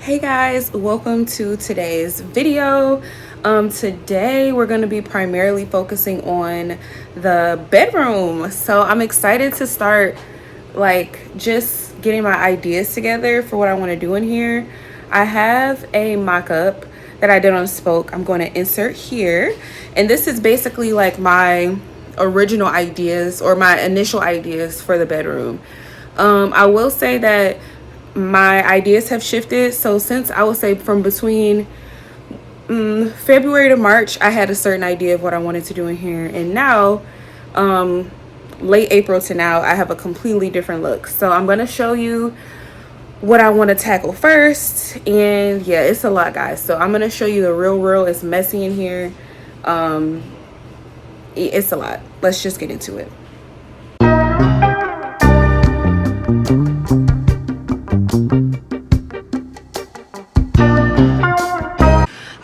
Hey guys, welcome to today's video. Today we're going to be primarily focusing on the bedroom. So I'm excited to start just getting my ideas together for what I want to do in here. I have a mock-up that I did on Spoke. I'm going to insert here, and this is basically like my original ideas or my initial ideas for the bedroom. I will say that my ideas have shifted. So since I would say from between February to March, I had a certain idea of what I wanted to do in here, and now late April to now, I have a completely different look. So I'm going to show you what I want to tackle first, and yeah, it's a lot, guys. So I'm going to show you the real. It's messy in here. It's a lot. Let's just get into it.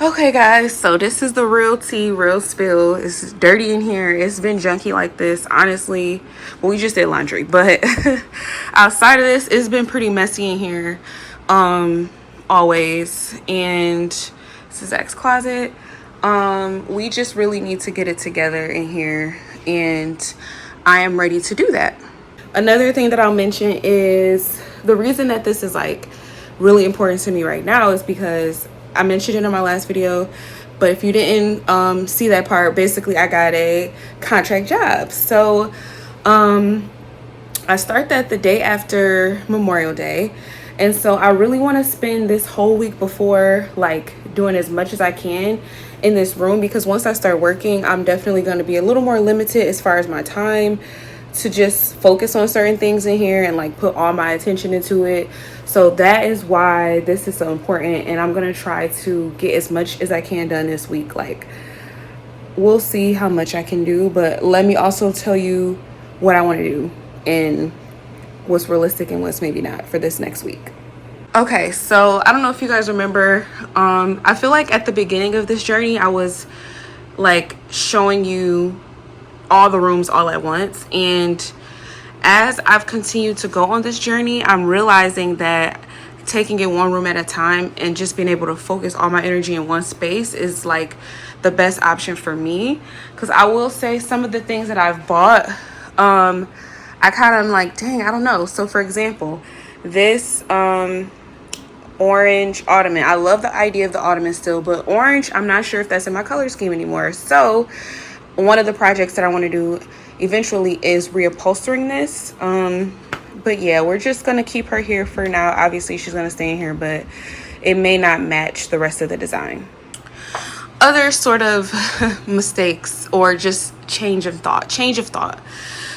Okay guys, so this is the real tea, real spill. It's dirty in here. It's been junky like this, honestly. Well, we just did laundry, but outside of this, it's been pretty messy in here, always. And this is Zach's closet. We just really need to get it together in here, and I am ready to do that. Another thing that I'll mention is the reason that this is like really important to me right now is because I mentioned it in my last video, but if you didn't see that part, basically I got a contract job. So I start that the day after Memorial Day, and so I really want to spend this whole week before like doing as much as I can in this room, because once I start working, I'm definitely going to be a little more limited as far as my time to just focus on certain things in here and like put all my attention into it. So that is why this is so important, and I'm gonna try to get as much as I can done this week. Like, we'll see how much I can do, but let me also tell you what I want to do and what's realistic and what's maybe not for this next week. Okay, so I don't know if you guys remember, I feel like at the beginning of this journey I was like showing you all the rooms all at once, and as I've continued to go on this journey, I'm realizing that taking it one room at a time and just being able to focus all my energy in one space is like the best option for me. Because I will say some of the things that I've bought, I kind of like, dang, I don't know. So for example, this orange ottoman, I love the idea of the ottoman still, but orange, I'm not sure if that's in my color scheme anymore. So one of the projects that I want to do eventually is reupholstering this. But yeah, we're just gonna keep her here for now. Obviously she's gonna stay in here, but it may not match the rest of the design. Other sort of mistakes or just change of thought.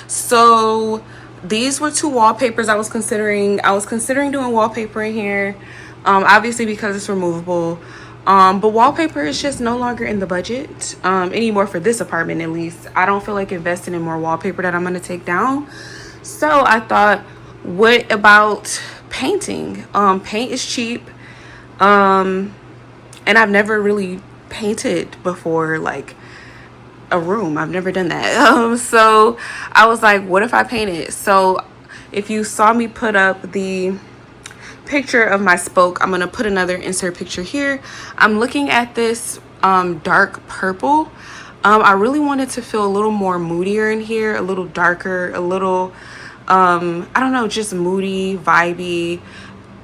So these were two wallpapers I was considering doing wallpaper in here, obviously because it's removable. But wallpaper is just no longer in the budget anymore for this apartment, at least. I don't feel like investing in more wallpaper that I'm going to take down. So I thought, what about painting? Paint is cheap. And I've never really painted before, like a room. I've never done that. So I was like, what if I painted? So if you saw me put up the picture of my spoke, I'm gonna put another insert picture here. I'm looking at this dark purple. I really wanted to feel a little more moodier in here, a little darker, a little I don't know, just moody, vibey,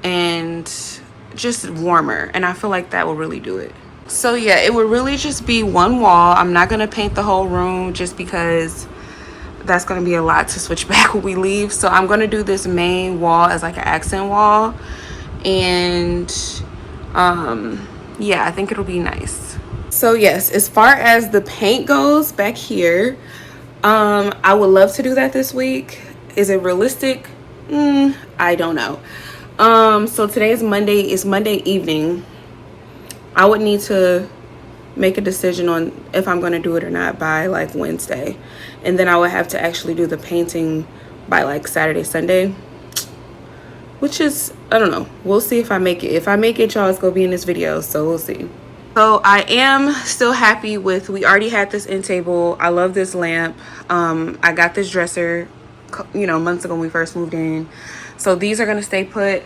and just warmer, and I feel like that will really do it. So yeah, it would really just be one wall. I'm not gonna paint the whole room just because that's going to be a lot to switch back when we leave. So I'm going to do this main wall as like an accent wall, and yeah, I think it'll be nice. So yes, as far as the paint goes back here, I would love to do that this week. Is it realistic? I don't know. So today is Monday. It's Monday evening. I would need to make a decision on if I'm going to do it or not by like Wednesday, and then I would have to actually do the painting by like Saturday, Sunday, which is, I don't know, we'll see if I make it. If I make it, y'all, it's gonna be in this video, so we'll see. So I am still happy with, we already had this end table. I love this lamp. I got this dresser, you know, months ago when we first moved in, so these are gonna stay put.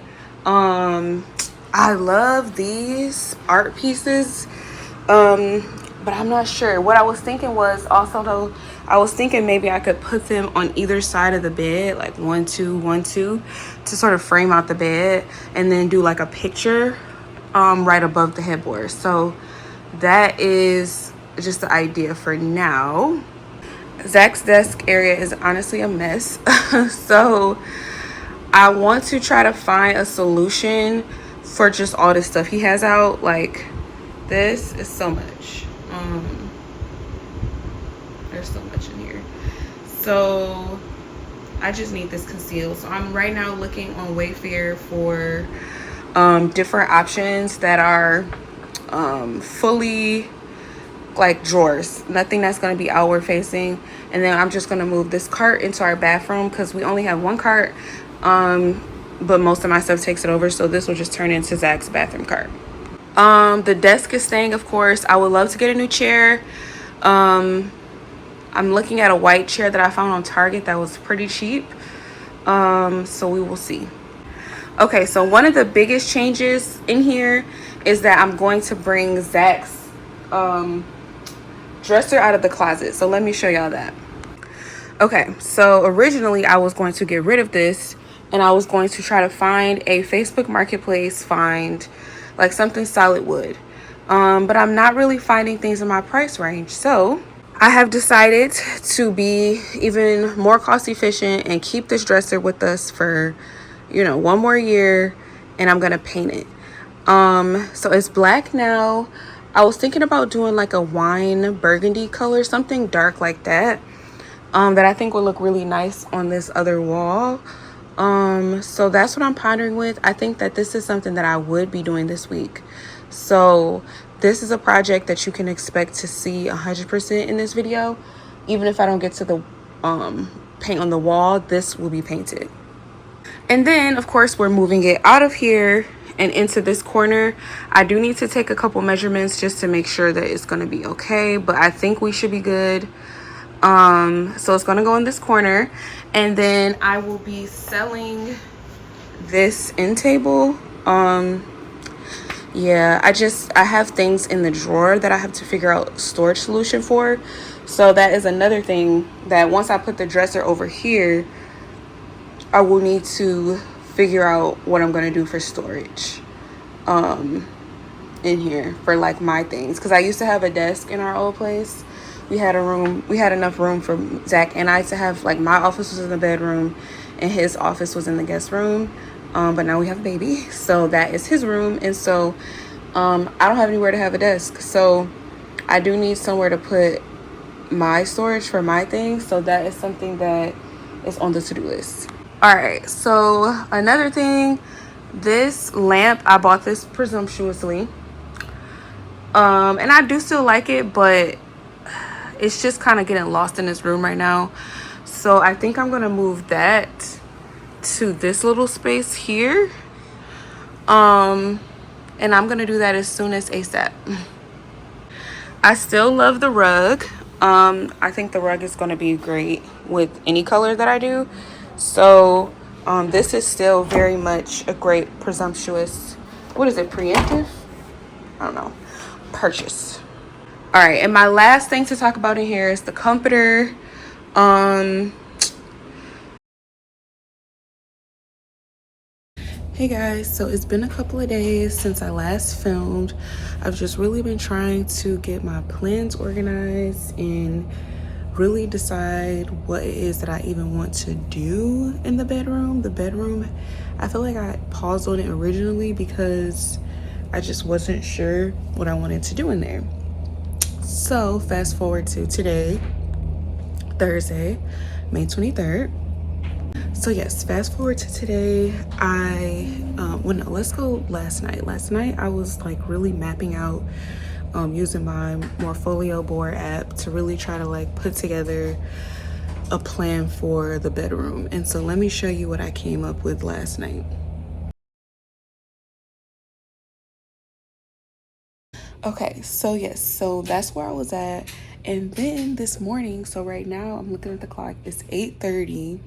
I love these art pieces, but I'm not sure. What I was thinking was also though, I was thinking maybe I could put them on either side of the bed, like 1 2 1 2, to sort of frame out the bed, and then do like a picture right above the headboard. So that is just the idea for now. Zach's desk area is honestly a mess. So I want to try to find a solution for just all this stuff he has out. Like, this is so much. There's so much in here. So I just need this concealed. So I'm right now looking on Wayfair for different options that are fully like drawers, nothing that's going to be outward facing. And then I'm just going to move this cart into our bathroom because we only have one cart, but most of my stuff takes it over, so this will just turn into Zach's bathroom cart. The desk is staying, of course. I would love to get a new chair. I'm looking at a white chair that I found on Target that was pretty cheap, so we will see. Okay, so one of the biggest changes in here is that I'm going to bring Zach's dresser out of the closet. So let me show y'all that. Okay, so originally I was going to get rid of this, and I was going to try to find a Facebook Marketplace, find like something solid wood, but I'm not really finding things in my price range. So I have decided to be even more cost efficient and keep this dresser with us for, you know, 1 more year, and I'm gonna paint it. So it's black now. I was thinking about doing like a wine burgundy color, something dark like that, that I think would look really nice on this other wall. So that's what I'm pondering with. I think that this is something that I would be doing this week. So this is a project that you can expect to see 100% in this video. Even if I don't get to the paint on the wall, this will be painted. And then of course we're moving it out of here and into this corner. I do need to take a couple measurements just to make sure that it's going to be okay, but I think we should be good. So it's going to go in this corner, and then I will be selling this end table. Yeah, I have things in the drawer that I have to figure out storage solution for. So that is another thing that once I put the dresser over here, I will need to figure out what I'm going to do for storage in here for like my things, because I used to have a desk in our old place. We had enough room for Zach and I to have, like, my office was in the bedroom and his office was in the guest room, but now we have a baby, so that is his room. And so I don't have anywhere to have a desk, so I do need somewhere to put my storage for my things. So that is something that is on the to-do list. All right, so another thing, this lamp, I bought this presumptuously, and I do still like it, but it's just kind of getting lost in this room right now. So I think I'm gonna move that to this little space here, and I'm gonna do that as soon as ASAP. I still love the rug. I think the rug is gonna be great with any color that I do. So this is still very much a great presumptuous, what is it, preemptive, I don't know, purchase. All right, and my last thing to talk about in here is the comforter. Hey guys, so it's been a couple of days since I last filmed. I've just really been trying to get my plans organized and really decide what it is that I even want to do in the bedroom. The bedroom, I feel like I paused on it originally because I just wasn't sure what I wanted to do in there. So fast forward to today, Thursday, May 23rd. So yes, fast forward to today. Let's go last night. Last night I was like really mapping out, using my Morpholio board app to really try to like put together a plan for the bedroom. And so let me show you what I came up with last night. Okay, so yes, so that's where I was at. And then this morning, so right now I'm looking at the clock, it's 8:30.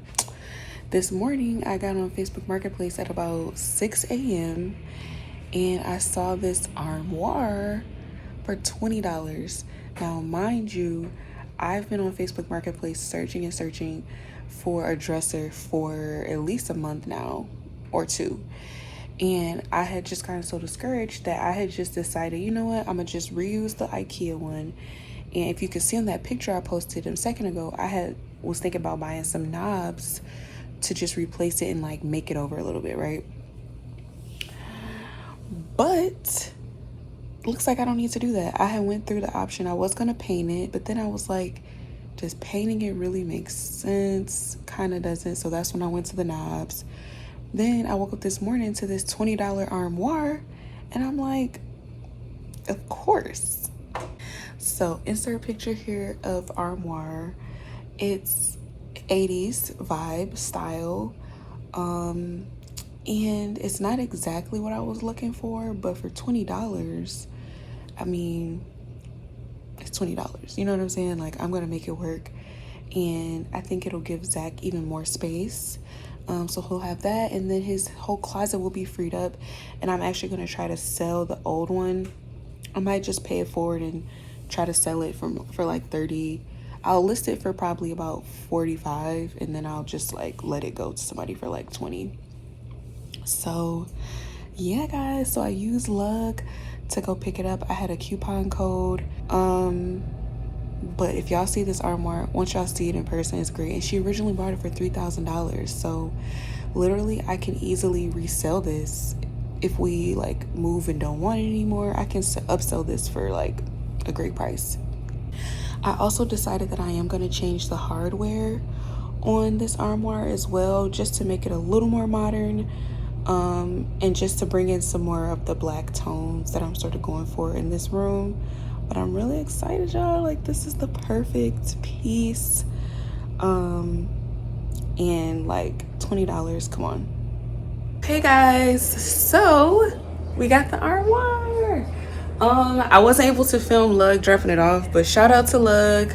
This morning I got on Facebook Marketplace at about 6 a.m. and I saw this armoire for $20. Now, mind you, I've been on Facebook Marketplace searching and searching for a dresser for at least a month now or two. And I had just gotten so discouraged that I had just decided, you know what, I'm going to just reuse the IKEA one. And if you could see on that picture I posted a second ago, was thinking about buying some knobs to just replace it and like make it over a little bit, right? But looks like I don't need to do that. I had went through the option. I was gonna paint it, but then I was like, does painting it really make sense? Kind of doesn't. So that's when I went to the knobs. Then I woke up this morning to this $20 armoire, and I'm like, of course. So insert picture here of armoire. It's 80s vibe style. And it's not exactly what I was looking for, but for $20, I mean, it's $20. You know what I'm saying? Like, I'm gonna make it work, and I think it'll give Zach even more space. So he'll have that, and then his whole closet will be freed up. And I'm actually gonna try to sell the old one. I might just pay it forward and try to sell it for like 30. I'll list it for probably about 45, and then I'll just like let it go to somebody for like 20. So yeah, guys, so I used Lug to go pick it up. I had a coupon code. But if y'all see this armoire, once y'all see it in person, it's great. And she originally bought it for $3,000. So literally I can easily resell this. If we like move and don't want it anymore, I can upsell this for like a great price. I also decided that I am going to change the hardware on this armoire as well, just to make it a little more modern, and just to bring in some more of the black tones that I'm sort of going for in this room. But I'm really excited, y'all. Like, this is the perfect piece. And like $20, come on. Hey guys, so we got the armoire. I wasn't able to film Lug dropping it off, but shout out to Lug.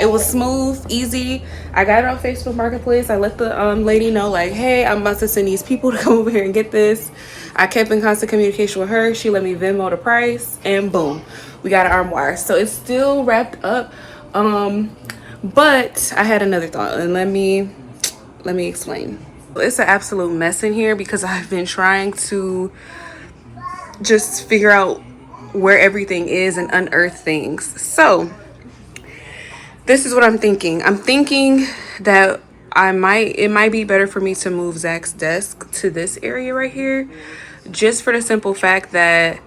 It was smooth, easy. I got it on Facebook Marketplace. I let the lady know, like, hey, I'm about to send these people to come over here and get this. I kept in constant communication with her. She let me Venmo the price, and boom, we got an armoire. So it's still wrapped up, but I had another thought, and let me explain. It's an absolute mess in here because I've been trying to just figure out where everything is and unearth things. So this is what I'm thinking. I'm thinking that it might be better for me to move Zach's desk to this area right here, just for the simple fact that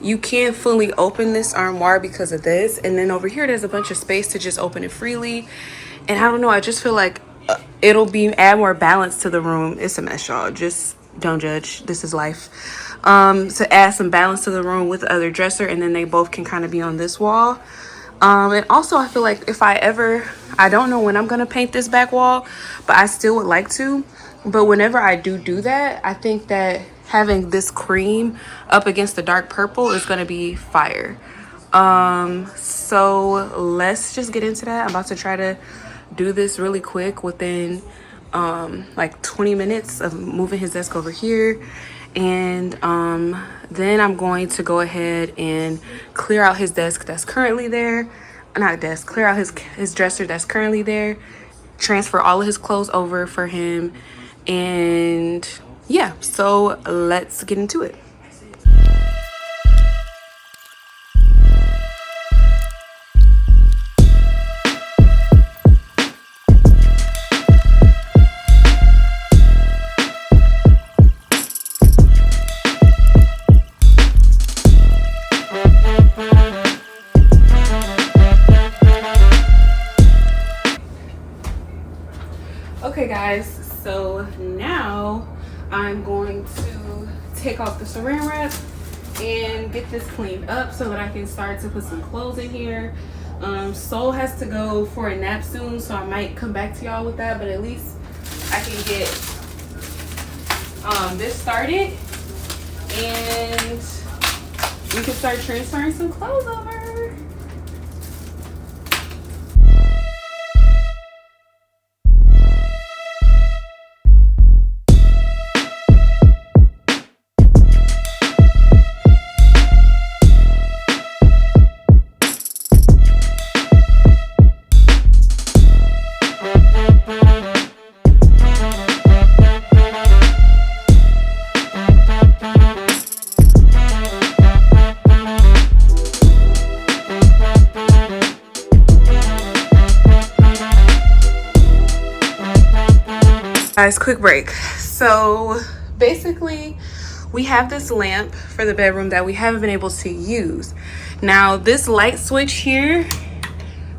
you can't fully open this armoire because of this, and then over here there's a bunch of space to just open it freely. And I don't know, I just feel like it'll add more balance to the room. It's a mess, y'all. Just don't judge. This is life. To add some balance to the room with the other dresser, and then they both can kind of be on this wall. And also I feel like if I don't know when I'm gonna paint this back wall, but I still would like to. But whenever I do that, I think that having this cream up against the dark purple is gonna be fire. So let's just get into that. I'm about to try to do this really quick within like 20 minutes of moving his desk over here. And then I'm going to go ahead and clear out his desk that's currently there. Not a desk, clear out his dresser that's currently there, transfer all of his clothes over for him. And yeah, so let's get into it. Okay guys, so now I'm going to take off the saran wrap and get this cleaned up so that I can start to put some clothes in here. Soul has to go for a nap soon, so I might come back to y'all with that, but at least I can get this started and we can start transferring some clothes over. guys, quick break. So basically we have this lamp for the bedroom that we haven't been able to use. Now this light switch here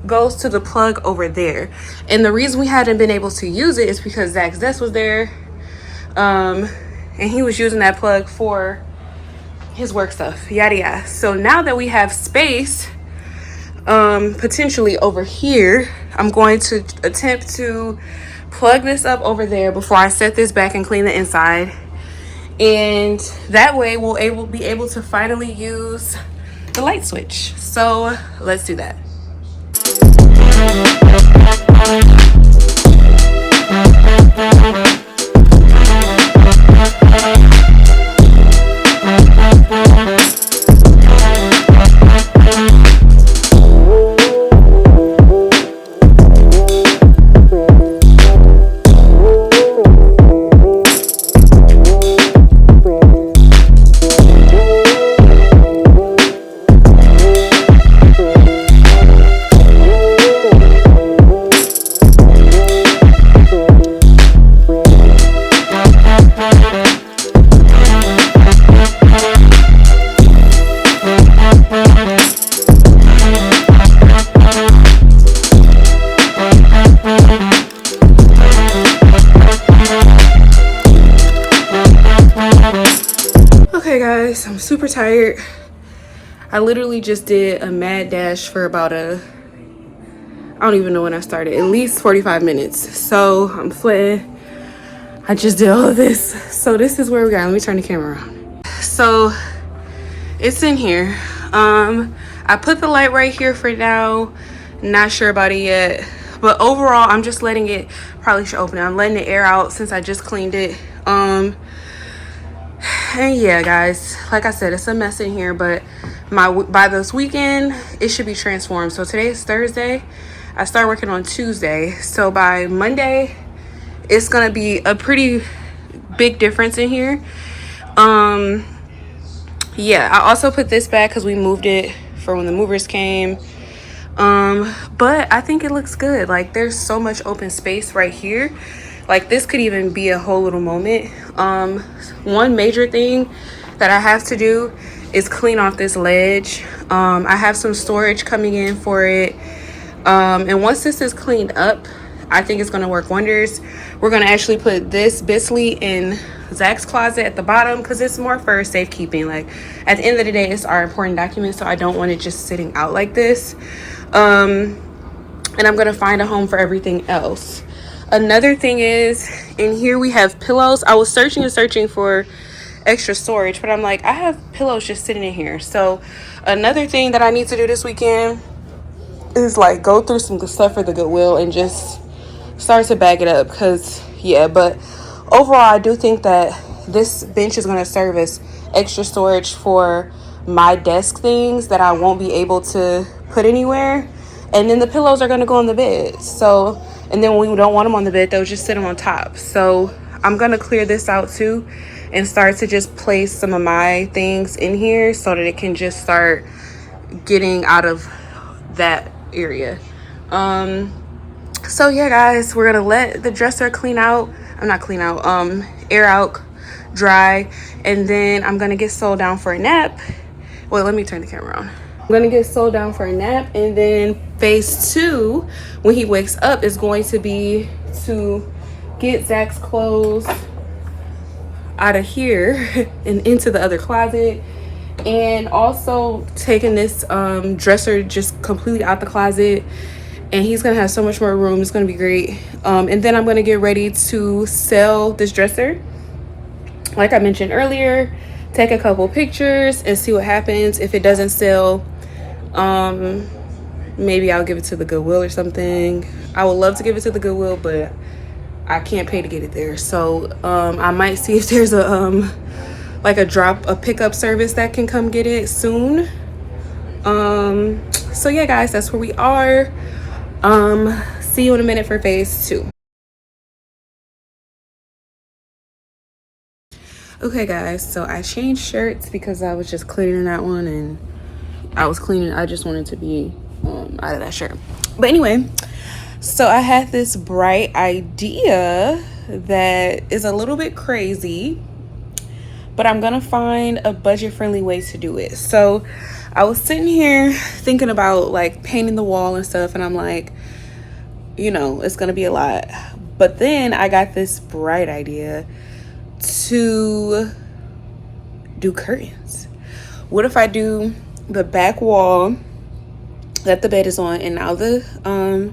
goes to the plug over there, and the reason we hadn't been able to use it is because Zach's desk was there, and he was using that plug for his work stuff, yada yada. So now that we have space potentially over here, I'm going to attempt to plug this up over there before I set this back and clean the inside, and that way we'll be able to finally use the light switch. So let's do that. Okay guys, I'm super tired. I literally just did a mad dash for about I don't even know when I started, at least 45 minutes. So I'm sweating. I just did all of this. So this is where we got. Let me turn the camera around. So it's in here. I put the light right here for now. Not sure about it yet. But overall, I'm just letting it, probably should open it. I'm letting the air out since I just cleaned it. And yeah guys, like I said, it's a mess in here, but by this weekend it should be transformed. So today is Thursday. I start working on Tuesday, so by Monday it's gonna be a pretty big difference in here. Yeah, I also put this back because we moved it for when the movers came. But I think it looks good. Like there's so much open space right here. Like this could even be a whole little moment. One major thing that I have to do is clean off this ledge. I have some storage coming in for it. And once this is cleaned up, I think it's going to work wonders. We're going to actually put this Bisley in Zach's closet at the bottom because it's more for safekeeping. Like at the end of the day, it's our important document, so I don't want it just sitting out like this. And I'm going to find a home for everything else. Another thing is, in here we have pillows. I was searching and searching for extra storage, but I'm like, I have pillows just sitting in here. So another thing that I need to do this weekend is like go through some stuff for the Goodwill and just start to bag it up. Because yeah, but overall I do think that this bench is going to serve as extra storage for my desk things that I won't be able to put anywhere. And then the pillows are going to go on the bed. So, and then when we don't want them on the bed, they'll just sit them on top. So I'm going to clear this out too and start to just place some of my things in here so that it can just start getting out of that area. So yeah guys, we're going to let the dresser air out, dry, and then I'm going to get Soul down for a nap. Well, let me turn the camera on. I'm going to get Soul down for a nap, and then phase 2 when he wakes up is going to be to get Zach's clothes out of here and into the other closet, and also taking this dresser just completely out the closet, and he's gonna have so much more room. It's gonna be great. And then I'm gonna get ready to sell this dresser, like I mentioned earlier, take a couple pictures and see what happens. If it doesn't sell, maybe I'll give it to the Goodwill or something. I would love to give it to the Goodwill, but I can't pay to get it there. So I might see if there's a pickup service that can come get it soon. So yeah guys, that's where we are. See you in a minute for phase 2. Okay guys, so I changed shirts because I was just cleaning that one, and I just wanted to be out of that shirt. But anyway, so I had this bright idea that is a little bit crazy, but I'm gonna find a budget-friendly way to do it. So I was sitting here thinking about like painting the wall and stuff, and I'm like, you know, it's gonna be a lot. But then I got this bright idea to do curtains. What if I do the back wall that the bed is on and now the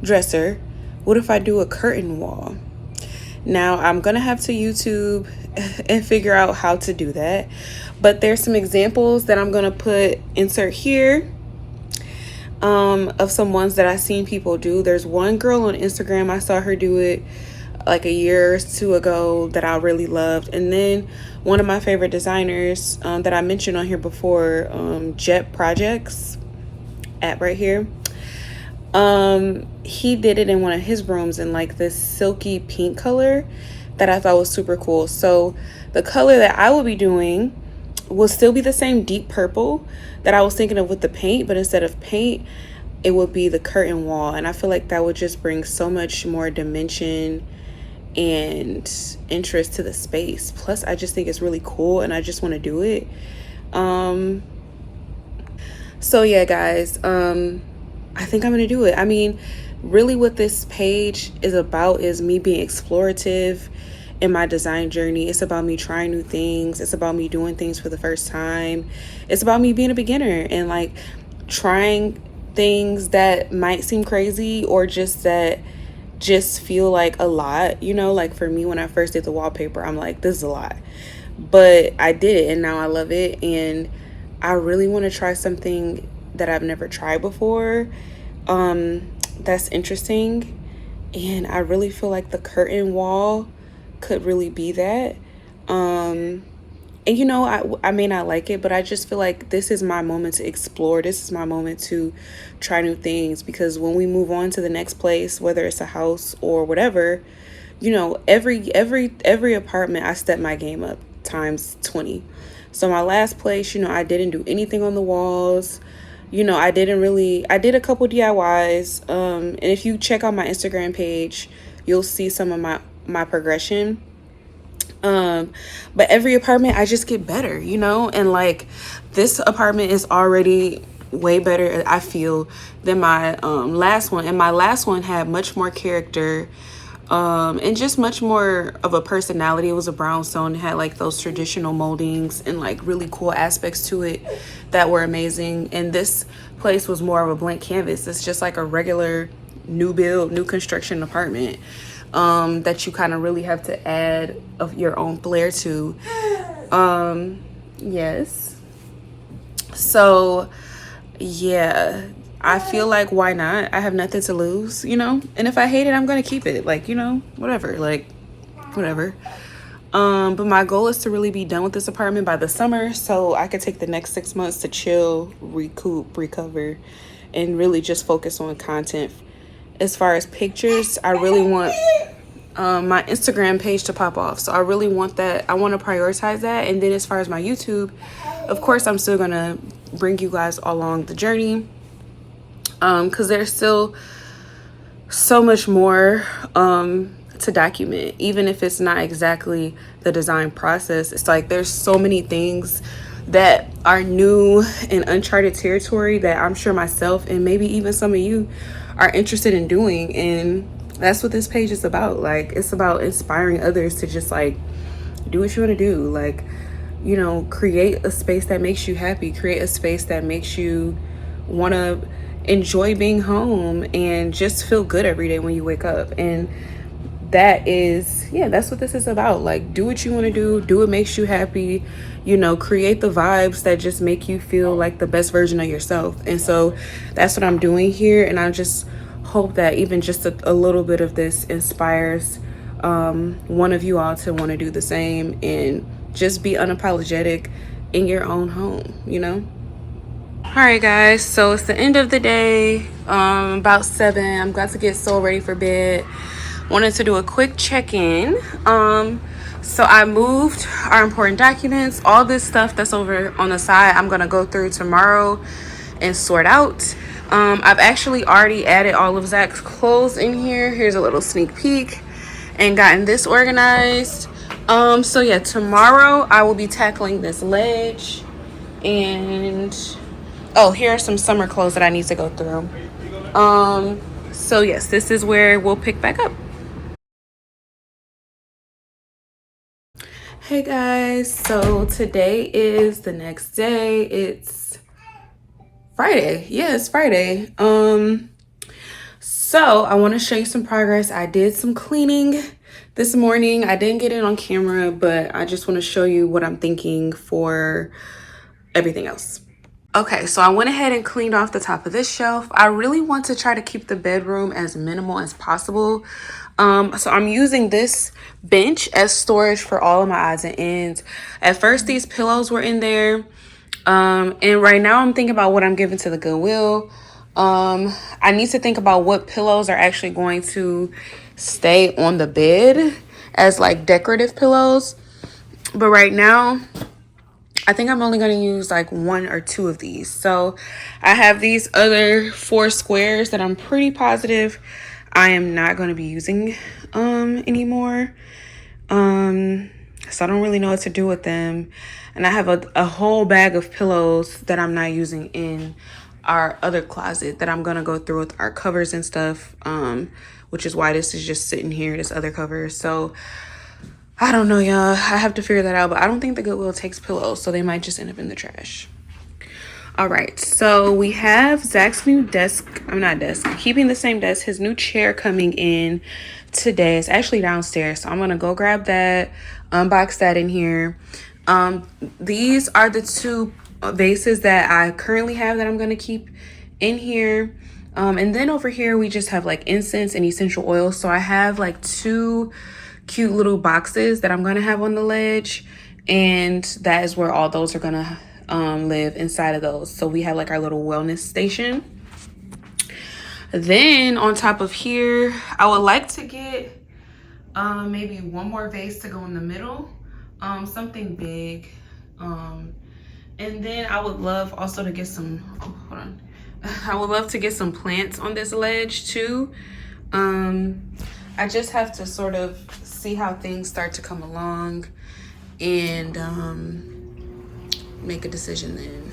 dresser? What if I do a curtain wall? Now I'm gonna have to YouTube and figure out how to do that, but there's some examples that I'm gonna insert here of some ones that I've seen people do. There's one girl on Instagram, I saw her do it like a year or two ago, that I really loved. And then one of my favorite designers that I mentioned on here before, Jet Projects app right here, he did it in one of his rooms in like this silky pink color that I thought was super cool. So the color that I will be doing will still be the same deep purple that I was thinking of with the paint, but instead of paint, it would be the curtain wall. And I feel like that would just bring so much more dimension and interest to the space. Plus I just think it's really cool and I just want to do it. So yeah, guys, I think I'm gonna do it. I mean, really what this page is about is me being explorative in my design journey. It's about me trying new things. It's about me doing things for the first time. It's about me being a beginner and like trying things that might seem crazy or just that just feel like a lot, you know. Like for me, when I first did the wallpaper, I'm like, this is a lot, but I did it and now I love it. And I really want to try something that I've never tried before, that's interesting. And I really feel like the curtain wall could really be that. And you know, I may not like it, but I just feel like this is my moment to explore. This is my moment to try new things, because when we move on to the next place, whether it's a house or whatever, you know, every apartment I step my game up times 20. So my last place, you know, I didn't do anything on the walls. You know, I did a couple DIYs. And if you check out my Instagram page, you'll see some of my progression. But every apartment I just get better, you know. And like this apartment is already way better, I feel, than my last one. And my last one had much more character, and just much more of a personality. It was a brownstone. It had like those traditional moldings and like really cool aspects to it that were amazing. And this place was more of a blank canvas. It's just like a regular new construction apartment, that you kind of really have to add of your own flair to. Yes. So yeah, I feel like, why not? I have nothing to lose, you know? And if I hate it, I'm gonna keep it. Like, you know, whatever. Like, whatever. But my goal is to really be done with this apartment by the summer, so I could take the next 6 months to chill, recoup, recover, and really just focus on content. As far as pictures, I really want my Instagram page to pop off. So I really want that. I want to prioritize that. And then as far as my YouTube, of course, I'm still gonna bring you guys along the journey, because there's still so much more to document. Even if it's not exactly the design process, it's like there's so many things that are new and uncharted territory that I'm sure myself and maybe even some of you are interested in doing. And that's what this page is about. Like, it's about inspiring others to just like do what you want to do. Like, you know, create a space that makes you happy, create a space that makes you want to enjoy being home and just feel good every day when you wake up. And that is, yeah, that's what this is about. Like, do what you want to do what makes you happy, you know, create the vibes that just make you feel like the best version of yourself. And so that's what I'm doing here. And I just hope that even just a little bit of this inspires one of you all to want to do the same and just be unapologetic in your own home, you know. All right, guys, so it's the end of the day, about 7. I'm about to get so ready for bed. Wanted to do a quick check-in. So I moved our important documents, all this stuff that's over on the side. I'm gonna go through tomorrow and sort out. I've actually already added all of Zach's clothes in here. Here's a little sneak peek. and gotten this organized. So yeah, tomorrow I will be tackling this ledge, and oh, here are some summer clothes that I need to go through. So yes, this is where we'll pick back up. Hey guys, so today is the next day. It's Friday. Yeah, it's Friday. So I want to show you some progress. I did some cleaning this morning. I didn't get it on camera, but I just want to show you what I'm thinking for everything else. Okay, so I went ahead and cleaned off the top of this shelf. I really want to try to keep the bedroom as minimal as possible. So I'm using this bench as storage for all of my odds and ends. At first, these pillows were in there. And right now I'm thinking about what I'm giving to the Goodwill. I need to think about what pillows are actually going to stay on the bed as like decorative pillows. But right now, I think I'm only going to use like 1 or 2 of these. So I have these other 4 squares that I'm pretty positive I am not going to be using anymore. So I don't really know what to do with them. And I have a whole bag of pillows that I'm not using in our other closet that I'm going to go through with our covers and stuff. Which is why this is just sitting here, this other cover. So I don't know, y'all. I have to figure that out, but I don't think the Goodwill takes pillows, so they might just end up in the trash. All right, so we have Zach's new keeping the same desk, his new chair coming in today. It's actually downstairs, so I'm gonna go grab that, unbox that in here. These are the 2 vases that I currently have that I'm gonna keep in here. And then over here, we just have like incense and essential oils. So I have like 2 cute little boxes that I'm gonna have on the ledge, and that is where all those are gonna live inside of those. So we have like our little wellness station. Then on top of here, I would like to get maybe 1 more vase to go in the middle, something big. And then I would love also to get some, hold on. I would love to get some plants on this ledge too. I just have to sort of see how things start to come along and make a decision then.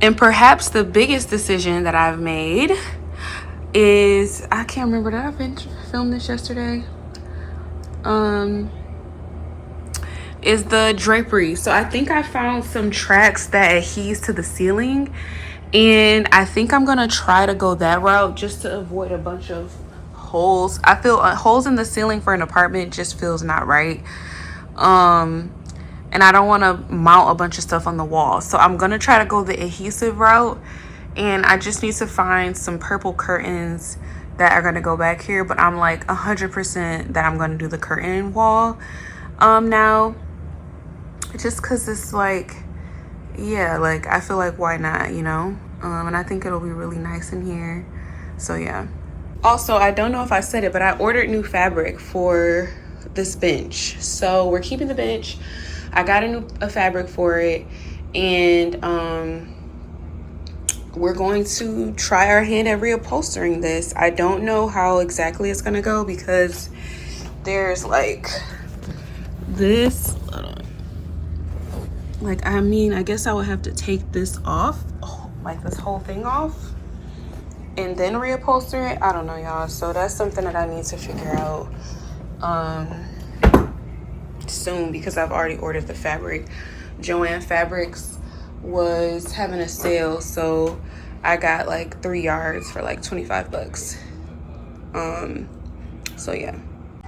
And perhaps the biggest decision that I've made is, I can't remember, did I film this yesterday? Is the drapery. So I think I found some tracks that adheres to the ceiling, and I think I'm gonna try to go that route just to avoid a bunch of holes. I feel holes in the ceiling for an apartment just feels not right. And I don't want to mount a bunch of stuff on the wall, so I'm gonna try to go the adhesive route. And I just need to find some purple curtains that are gonna go back here, but I'm like 100% that I'm gonna do the curtain wall now, just because it's like, yeah, like I feel like why not, you know? And I think it'll be really nice in here. So yeah. Also, I don't know if I said it, but I ordered new fabric for this bench. So we're keeping the bench. I got a fabric for it, and we're going to try our hand at reupholstering this. I don't know how exactly it's gonna go because there's like this, like, I mean, I guess I would have to take this off, like this whole thing off, and then reupholster it. I don't know, y'all. So that's something that I need to figure out soon, because I've already ordered the fabric. Joann Fabrics was having a sale, so I got like 3 yards for like 25 bucks. So yeah.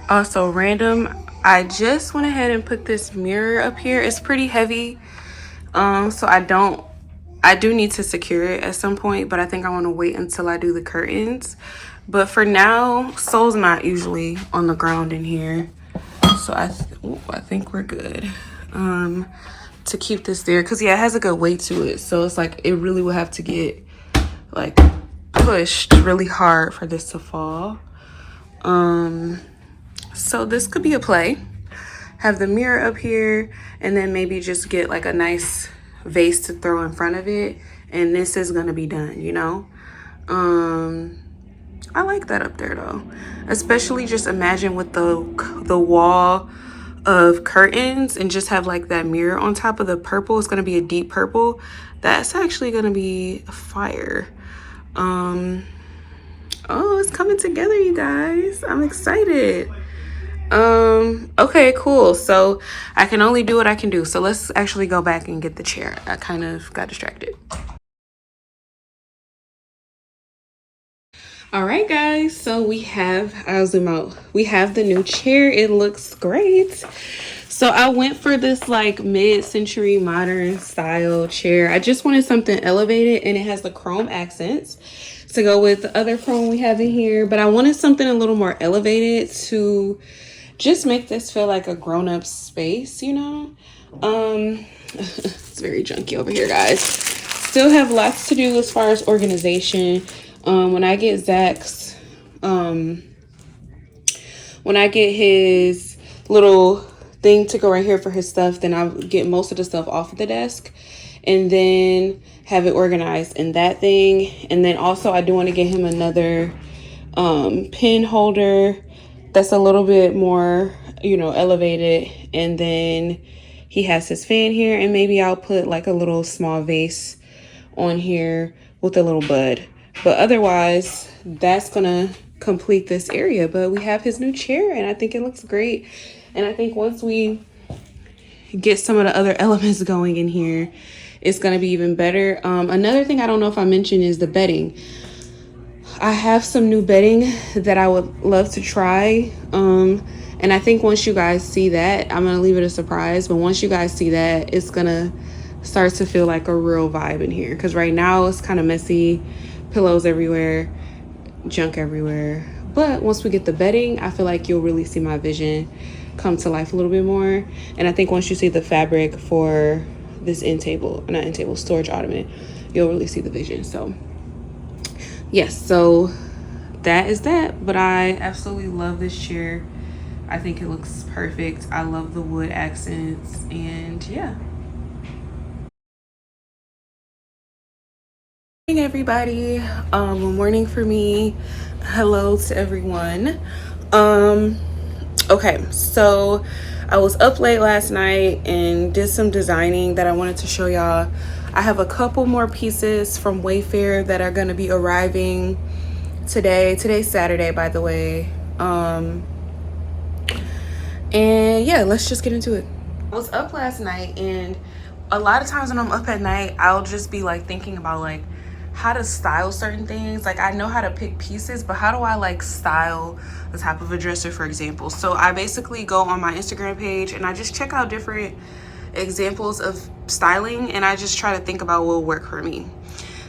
Also random, I just went ahead and put this mirror up here. It's pretty heavy, so I do need to secure it at some point, but I think I want to wait until I do the curtains. But for now, Soul's not usually on the ground in here, so I think we're good to keep this there, because yeah, it has a good weight to it. So it's like it really will have to get like pushed really hard for this to fall. So this could be a play. Have the mirror up here, and then maybe just get like a nice vase to throw in front of it, and this is gonna be done, you know. I like that up there though, especially just imagine with the wall of curtains and just have like that mirror on top of the purple. It's gonna be a deep purple. That's actually gonna be fire. Oh, it's coming together, you guys. I'm excited. Okay, cool. So I can only do what I can do. So let's actually go back and get the chair. I kind of got distracted. All right, guys, so I'll zoom out. We have the new chair. It looks great. So I went for this like mid-century modern style chair. I just wanted something elevated, and it has the chrome accents to go with the other chrome we have in here. But I wanted something a little more elevated to just make this feel like a grown-up space, you know? It's very junky over here, guys. Still have lots to do as far as organization. When I get Zach's, when I get his little thing to go right here for his stuff, then I'll get most of the stuff off of the desk and then have it organized in that thing. And then also I do want to get him another pen holder that's a little bit more, you know, elevated. And then he has his fan here, and maybe I'll put like a little small vase on here with a little bud. But otherwise, that's gonna complete this area. But we have his new chair, and I think it looks great. And I think once we get some of the other elements going in here, it's gonna be even better. Another thing I don't know if I mentioned is the bedding. I have some new bedding that I would love to try. And I think once you guys see that, I'm gonna leave it a surprise. But once you guys see that, it's gonna start to feel like a real vibe in here. Because right now it's kind of messy. Pillows everywhere, junk everywhere. But once we get the bedding, I feel like you'll really see my vision come to life a little bit more. And I think once you see the fabric for this storage ottoman, you'll really see the vision. So yes, so that is that. But I absolutely love this chair. I think it looks perfect. I love the wood accents, and yeah. Everybody, good morning for me. Hello to everyone. Okay, so I was up late last night and did some designing that I wanted to show y'all. I have a couple more pieces from Wayfair that are going to be arriving today. Today's Saturday, by the way. And yeah, let's just get into it. I was up last night, and a lot of times when I'm up at night, I'll just be like thinking about like how to style certain things. Like, I know how to pick pieces, but how do I like style the type of a dresser, for example? So I basically go on my Instagram page and I just check out different examples of styling, and I just try to think about what will work for me.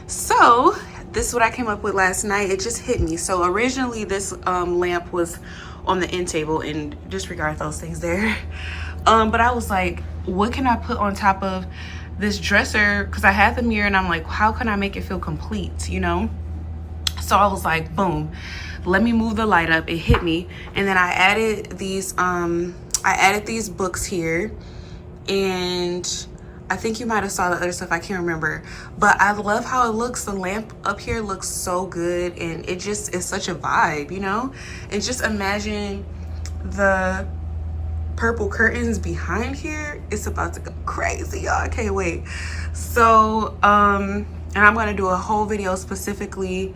So this is what I came up with last night. It just hit me. So originally this lamp was on the end table, and disregard those things there. But I was like, what can I put on top of this dresser? Because I had the mirror, and I'm like, how can I make it feel complete, you know? So I was like, boom, let me move the light up. It hit me. And then I added these books here, and I think you might have saw the other stuff. I can't remember, but I love how it looks. The lamp up here looks so good, and it just is such a vibe, you know? And just imagine the purple curtains behind here. It's about to go crazy, y'all. I can't wait. So and I'm gonna do a whole video specifically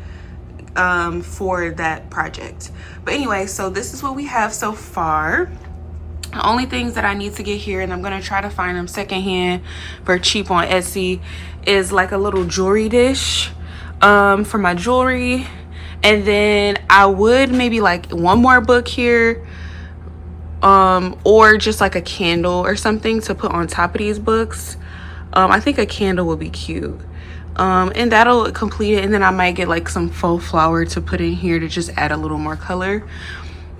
for that project. But anyway, so this is what we have so far. The only things that I need to get here, and I'm gonna try to find them secondhand for cheap on Etsy, is like a little jewelry dish for my jewelry. And then I would maybe like one more book here, or just like a candle or something to put on top of these books. I think a candle would be cute, and that'll complete it. And then I might get like some faux flower to put in here to just add a little more color.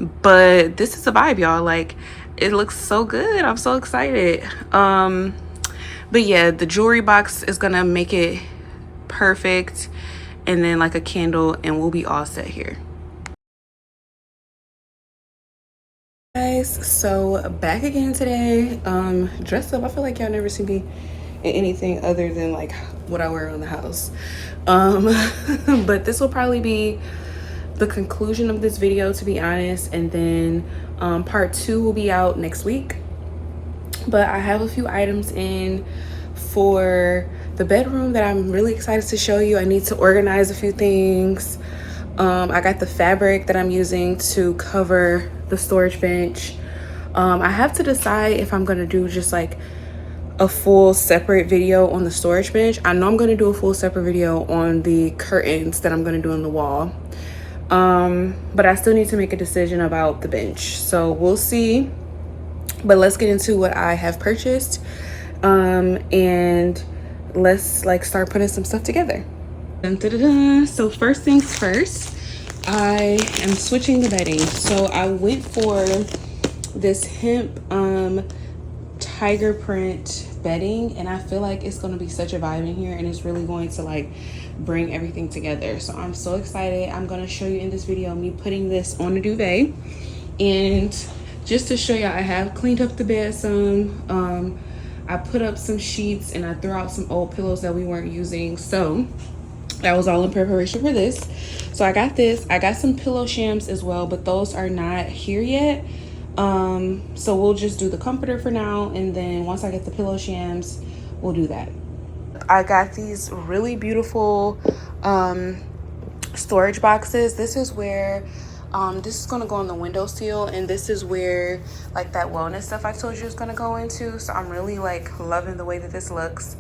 But this is a vibe, y'all. Like, it looks so good. I'm so excited. But yeah, the jewelry box is gonna make it perfect, and then like a candle, and we'll be all set here. Guys, so back again today, dressed up. I feel like y'all never see me in anything other than like what I wear on the house. But this will probably be the conclusion of this video, to be honest, and then part 2 will be out next week. But I have a few items in for the bedroom that I'm really excited to show you. I need to organize a few things. I got the fabric that I'm using to cover the storage bench. I have to decide if I'm gonna do just like a full separate video on the storage bench. I know I'm gonna do a full separate video on the curtains that I'm gonna do on the wall. But I still need to make a decision about the bench, so we'll see. But let's get into what I have purchased, and let's like start putting some stuff together. Dun, dun, dun, dun. So first things first, I am switching the bedding. So I went for this hemp tiger print bedding, and I feel like it's going to be such a vibe in here, and it's really going to like bring everything together. So I'm so excited. I'm going to show you in this video me putting this on the duvet, and just to show you, I have cleaned up the bed some. I put up some sheets and I threw out some old pillows that we weren't using, so that was all in preparation for this. So I got this. I got some pillow shams as well, but those are not here yet. So we'll just do the comforter for now, and then once I get the pillow shams, we'll do that. I got these really beautiful storage boxes. This is where this is gonna go on the windowsill, and this is where like that wellness stuff I told you is gonna go into. So I'm really like loving the way that this looks.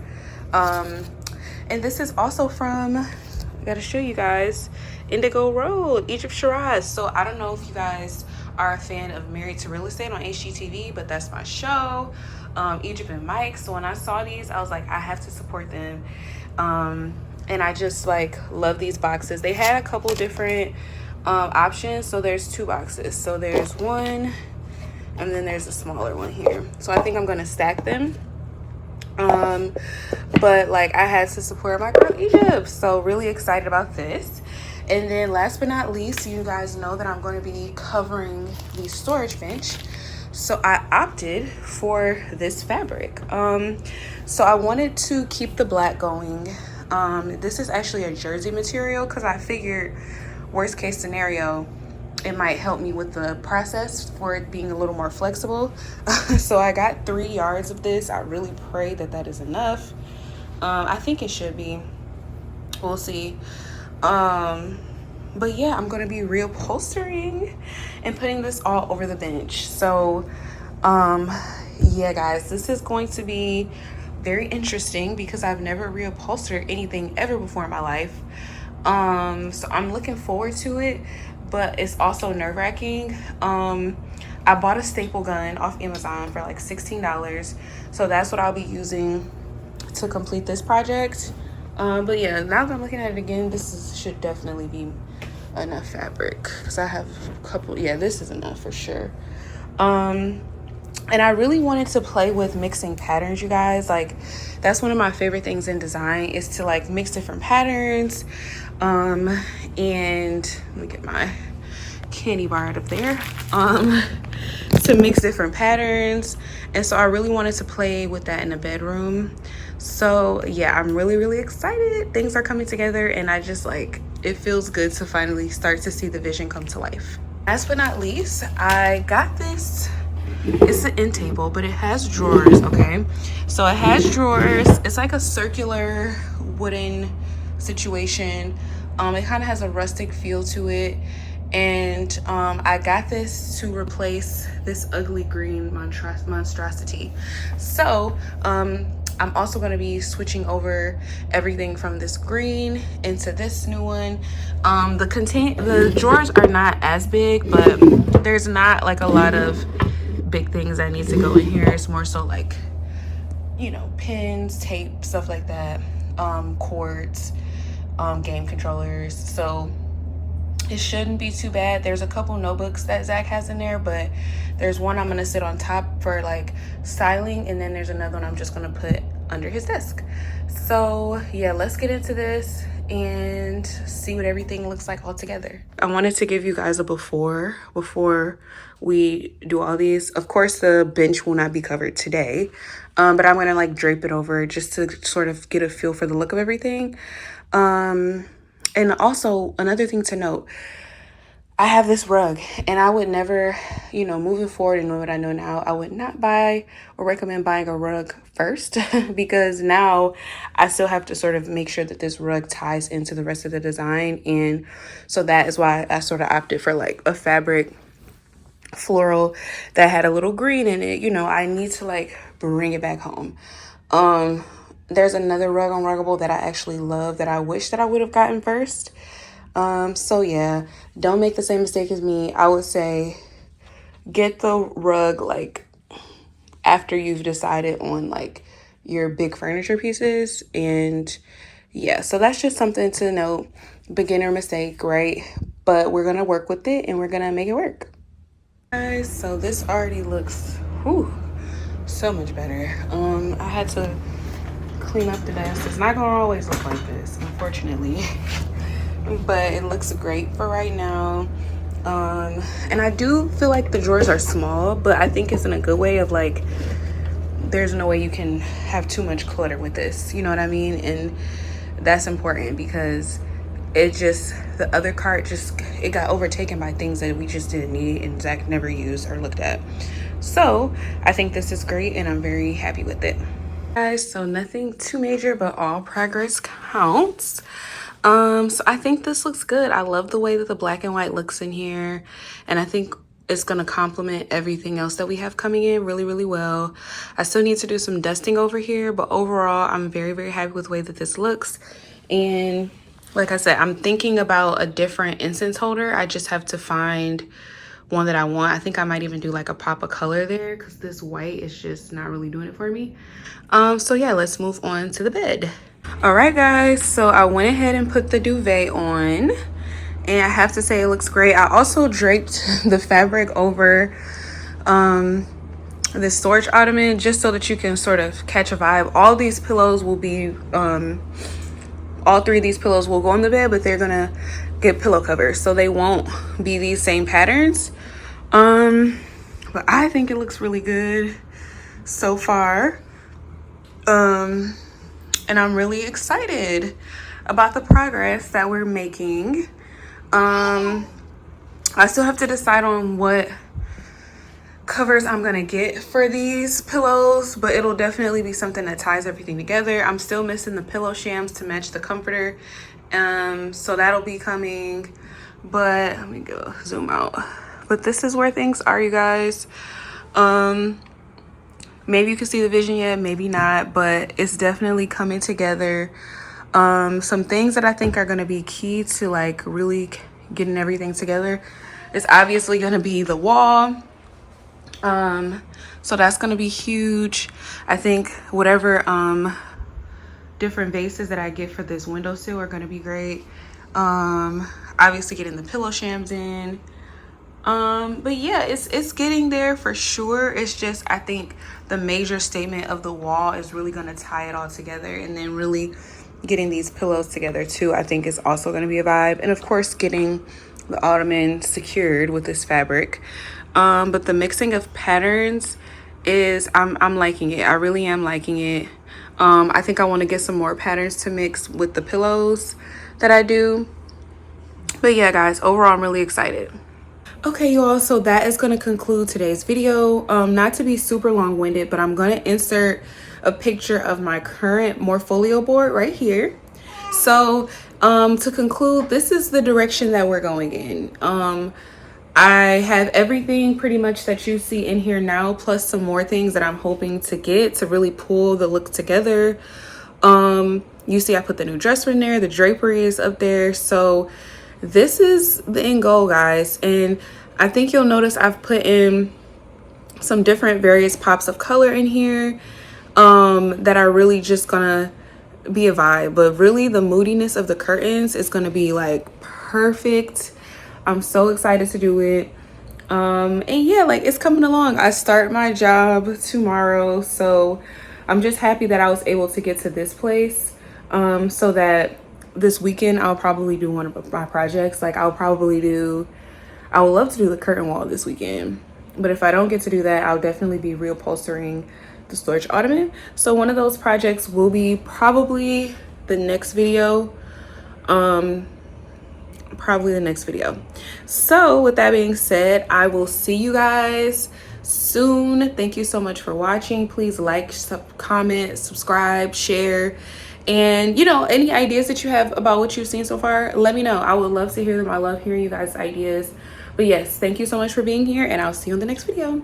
And this is also from, I gotta show you guys, Indigo Road, Egypt Shiraz. So I don't know if you guys are a fan of Married to Real Estate on HGTV, but that's my show, Egypt and Mike. So when I saw these, I was like, I have to support them. And I just like love these boxes. They had a couple different options. So there's 2 boxes. So there's one, and then there's a smaller one here. So I think I'm gonna stack them. But like I had to support my girl Egypt, so really excited about this. And then last but not least, you guys know that I'm going to be covering the storage bench, so I opted for this fabric. So I wanted to keep the black going. This is actually a jersey material because I figured worst case scenario it might help me with the process for it being a little more flexible. So I got 3 yards of this. I really pray that that is enough. I think it should be. We'll see. But yeah, I'm gonna be reupholstering and putting this all over the bench. So yeah guys, this is going to be very interesting because I've never reupholstered anything ever before in my life. So I'm looking forward to it, but it's also nerve-wracking. I bought a staple gun off Amazon for like $16, so that's what I'll be using to complete this project. But yeah, now that I'm looking at it again, should definitely be enough fabric because I have a couple. Yeah, this is enough for sure. And I really wanted to play with mixing patterns, you guys. Like that's one of my favorite things in design, is to like mix different patterns. And let me get my candy bar out of there. To mix different patterns. And so I really wanted to play with that in the bedroom. So yeah, I'm really excited. Things are coming together, and I just like, it feels good to finally start to see the vision come to life. Last but not least, I got this. It's an end table, but it has drawers. Okay, so it has drawers. It's like a circular wooden situation. It kind of has a rustic feel to it, and I got this to replace this ugly green monstrosity. So I'm also going to be switching over everything from this green into this new one. The drawers are not as big, but there's not like a lot of big things that need to go in here. It's more so like, you know, pins, tape, stuff like that, cords, game controllers. So it shouldn't be too bad. There's a couple notebooks that Zach has in there, but there's one I'm gonna sit on top for like styling, and then there's another one I'm just gonna put under his desk. So yeah, let's get into this and see what everything looks like all together. I wanted to give you guys a before we do all these. Of course, the bench will not be covered today, but I'm gonna like drape it over just to sort of get a feel for the look of everything. And also another thing to note, I have this rug, and I would never, you know, moving forward and what I know now, I would not buy or recommend buying a rug first because now I still have to sort of make sure that this rug ties into the rest of the design. And so that is why I sort of opted for like a fabric floral that had a little green in it. You know, I need to like bring it back home. Um, there's another rug on Ruggable that I actually love that I wish that I would have gotten first. So yeah, don't make the same mistake as me. I would say get the rug like after you've decided on like your big furniture pieces. And yeah, so that's just something to note. Beginner mistake, right? But we're gonna work with it and we're gonna make it work. Guys, so this already looks so much better. I had to clean up the dust. It's not gonna always look like this, unfortunately. But it looks great for right now. And I do feel like the drawers are small, but I think it's in a good way of like there's no way you can have too much clutter with this, you know what I mean? And that's important because it just, the other cart just, it got overtaken by things that we just didn't need and Zach never used or looked at. So I think this is great and I'm very happy with it. Guys, so nothing too major, but all progress counts. So I think this looks good. I love the way that the black and white looks in here, and I think it's gonna complement everything else that we have coming in really, really well. I still need to do some dusting over here, but overall, I'm very, very happy with the way that this looks. And like I said, I'm thinking about a different incense holder. I just have to find one that I want. I think I might even do like a pop of color there because this white is just not really doing it for me. So yeah, let's move on to the bed. All right, guys, so I went ahead and put the duvet on, and I have to say it looks great. I also draped the fabric over this storage ottoman just so that you can sort of catch a vibe. All these pillows will be all three of these pillows will go on the bed, but they're gonna get pillow covers, so they won't be these same patterns. But I think it looks really good so far. And I'm really excited about the progress that we're making. I still have to decide on what covers I'm gonna get for these pillows, but it'll definitely be something that ties everything together. I'm still missing the pillow shams to match the comforter. So that'll be coming, but let me go zoom out. But this is where things are, you guys. Maybe you can see the vision yet, maybe not, but it's definitely coming together. Some things that I think are going to be key to like really getting everything together is obviously going to be the wall. So that's going to be huge. I think whatever different vases that I get for this windowsill are going to be great. Obviously getting the pillow shams in. But yeah, it's getting there for sure. It's just, I think the major statement of the wall is really going to tie it all together, and then really getting these pillows together too, I think is also going to be a vibe. And of course getting the ottoman secured with this fabric. But the mixing of patterns is, I'm liking it. I really am liking it. I think I want to get some more patterns to mix with the pillows that I do. But yeah, guys, overall I'm really excited. Okay, you all, so that is going to conclude today's video. Not to be super long-winded, but I'm going to insert a picture of my current Morpholio board right here. So to conclude, this is the direction that we're going in. I have everything pretty much that you see in here now, plus some more things that I'm hoping to get to really pull the look together. You see I put the new dresser in there, the drapery is up there. So this is the end goal, guys. And I think you'll notice I've put in some different various pops of color in here that are really just gonna be a vibe. But really the moodiness of the curtains is gonna be like perfect. I'm so excited to do it. And yeah, like it's coming along. I start my job tomorrow, so I'm just happy that I was able to get to this place, so that this weekend I'll probably do one of my projects. Like I would love to do the curtain wall this weekend, but if I don't get to do that, I'll definitely be reupholstering the storage ottoman. So one of those projects will be probably the next video. probably the next video. So with that being said, I will see you guys soon. Thank you so much for watching. Please like, comment, subscribe, share, and you know, any ideas that you have about what you've seen so far, let me know. I would love to hear them. I love hearing you guys' ideas. But yes, thank you so much for being here, and I'll see you in the next video.